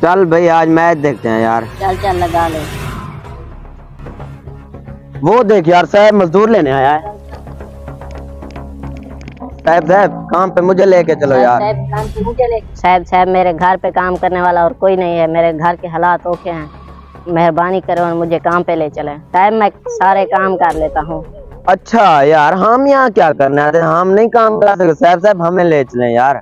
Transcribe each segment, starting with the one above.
चल भाई आज मैच देखते हैं यार। चल चल लगा ले। वो देख यार साहब मजदूर लेने आया है। साहब काम पे मुझे लेके चलो यार। साहब काम पे मुझे ले। साहब मेरे घर पे काम करने वाला और कोई नहीं है। मेरे घर के हालात ओके हैं, मेहरबानी करो और मुझे काम पे ले चले। साहब मैं सारे काम कर लेता हूँ। अच्छा यार हम यहाँ क्या करने आते हैं, हम नहीं काम कर सकते। साहब हमें ले चले यार।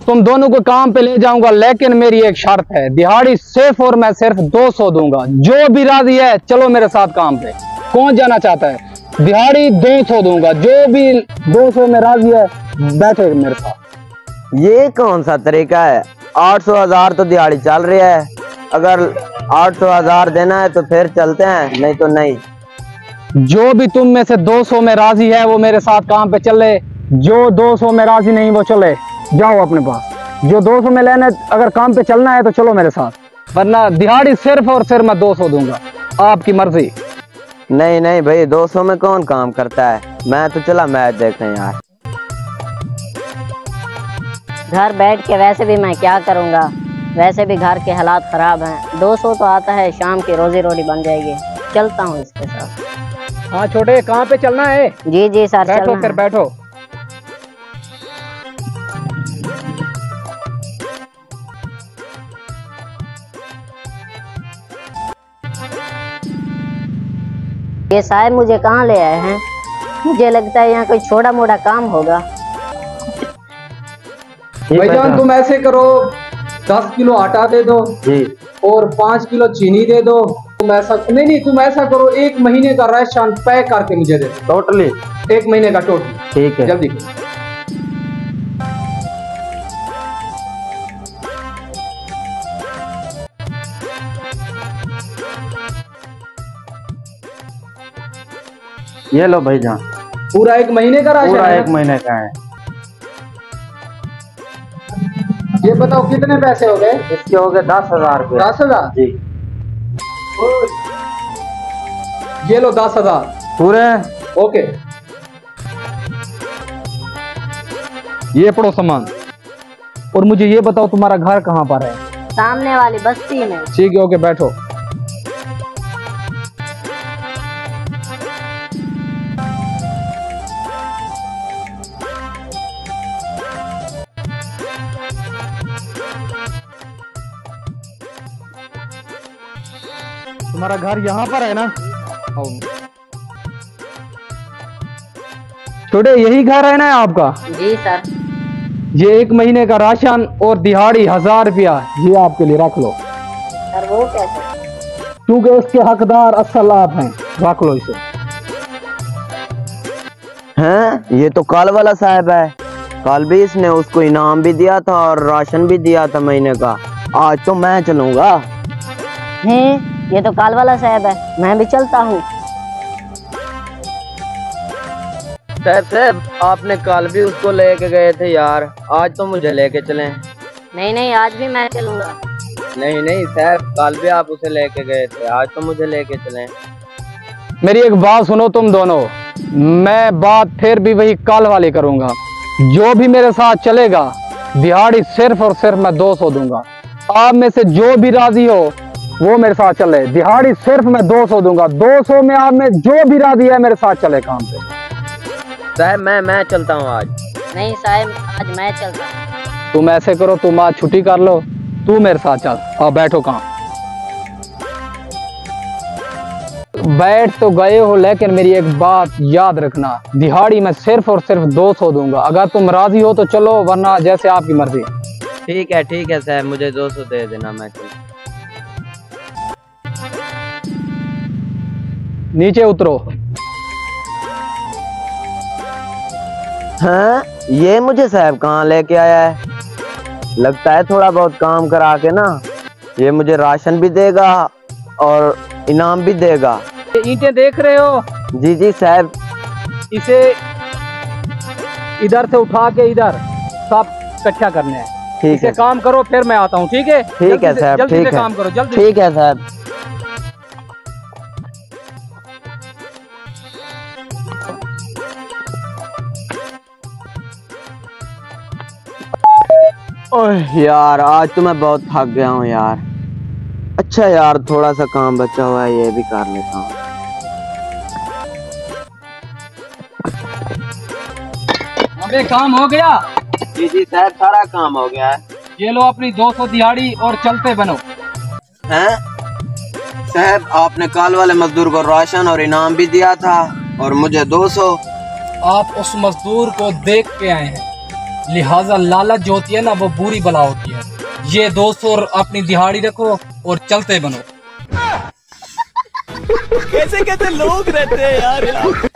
तुम दोनों को काम पे ले जाऊंगा, लेकिन मेरी एक शर्त है, दिहाड़ी सिर्फ और मैं सिर्फ 200 दूंगा। जो भी राजी है चलो मेरे साथ काम पे। कौन जाना चाहता है? दिहाड़ी 200 दूंगा, जो भी 200 में राजी है बैठे मेरे साथ। ये कौन सा तरीका है? 800,000 तो दिहाड़ी चल रही है। अगर 800,000 देना है तो फिर चलते हैं, नहीं तो नहीं। जो भी तुम में से 200 में राजी है वो मेरे साथ काम पे चले, जो 200 में राजी नहीं वो चले जाओ अपने पास। जो 200 में लेना है, अगर काम पे चलना है तो चलो मेरे साथ, वरना दिहाड़ी सिर्फ और सिर्फ मैं 200 दूंगा। आपकी मर्जी। नहीं भाई 200 में कौन काम करता है। मैं तो चला मैच देखने यार। घर बैठ के वैसे भी मैं क्या करूँगा, वैसे भी घर के हालात खराब हैं। 200 तो आता है, शाम की रोजी रोटी बन जाएगी। चलता हूँ इसके साथ। हाँ छोटे, कहाँ पे चलना है? जी सर बैठो फिर बैठो। ये साहब मुझे कहाँ ले आए हैं? मुझे लगता है यहाँ कोई छोटा मोटा काम होगा। भाईजान तुम ऐसे करो, 10 किलो आटा दे दो जी और 5 किलो चीनी दे दो। तुम ऐसा नहीं तुम ऐसा करो, 1 महीने का राशन पैक करके मुझे दे दो। टोटली 1 महीने का टोटल। ठीक है जल्दी। ये लो भाईजान। पूरा 1 महीने का राशन? पूरा 1 महीने का है। ये बताओ कितने पैसे हो गए? इसके हो गए 10,000 रुपये। 10,000 जी। ये लो 10,000 पूरे। ओके, ये पढ़ो सामान। और मुझे ये बताओ तुम्हारा घर कहाँ पर है? सामने वाली बस्ती में। ठीक है, ओके बैठो। तुम्हारा घर यहाँ पर है ना? छोटे, यही घर है ना आपका? जी सर। ये 1 महीने का राशन और दिहाड़ी 1000 रुपया, ये आपके लिए रख लो। सर वो कैसे? क्योंकि इसके हकदार असल आप हैं, रख लो इसे। हैं? ये तो कल वाला साहब है। कल भी इसने उसको इनाम भी दिया था और राशन भी दिया था महीने का। आज तो मैं चलूंगा। ये तो काल वाला साहब है, मैं भी चलता हूँ। साहब आपने कल भी उसको लेके गए थे यार, आज तो मुझे लेके चलें। नहीं आज भी मैं चलूंगा। नहीं साहब, कल भी आप उसे लेके गए थे, आज तो मुझे लेके चलें। मेरी एक बात सुनो तुम दोनों, मैं बात फिर भी वही कल वाली करूंगा। जो भी मेरे साथ चलेगा दिहाड़ी सिर्फ और सिर्फ मैं 200 दूंगा। आप में से जो भी राजी हो वो मेरे साथ चले, दिहाड़ी सिर्फ मैं 200 दूंगा। 200 में आप में जो भी राजी है मेरे साथ चले काम पे। साहब मैं चलता हूँ आज। नहीं साहब, आज मैं चलता हूँ। तुम ऐसे करो, तुम आज छुट्टी कर लो, तू मेरे साथ चल और बैठो काम। बैठ तो गए हो, लेकिन मेरी एक बात याद रखना, दिहाड़ी मैं सिर्फ और सिर्फ 200 दूंगा। अगर तुम राजी हो तो चलो, वरना जैसे आपकी मर्जी। ठीक है साहब, मुझे 200 दे देना, मैं चलूँ। नीचे उतरो। हाँ, ये मुझे साहब कहाँ लेके आया है? लगता है थोड़ा बहुत काम करा के ना ये मुझे राशन भी देगा और इनाम भी देगा। ये ईंटें देख रहे हो? जी साहब। इसे इधर से उठा के इधर सब इकट्ठा करने हैं। ठीक है, काम करो, फिर मैं आता हूँ। ठीक है? ठीक है साहब, जल्दी ठीक से है, काम करो जल्दी। ठीक है साहब। ओह यार, आज तो मैं बहुत थक गया हूँ यार। अच्छा यार, थोड़ा सा काम बचा हुआ है, ये भी कर लेता हूँ। अबे काम हो गया? जी जी साहब, सारा काम हो गया है। ये लो अपनी 200 दिहाड़ी और चलते बनो। हैं साहब, आपने कल वाले मजदूर को राशन और इनाम भी दिया था और मुझे 200। आप उस मजदूर को देख के आए हैं, लिहाजा लालच जो होती है ना वो बुरी बला होती है। ये 200 अपनी दिहाड़ी रखो और चलते बनो। कैसे कैसे लोग रहते हैं यार।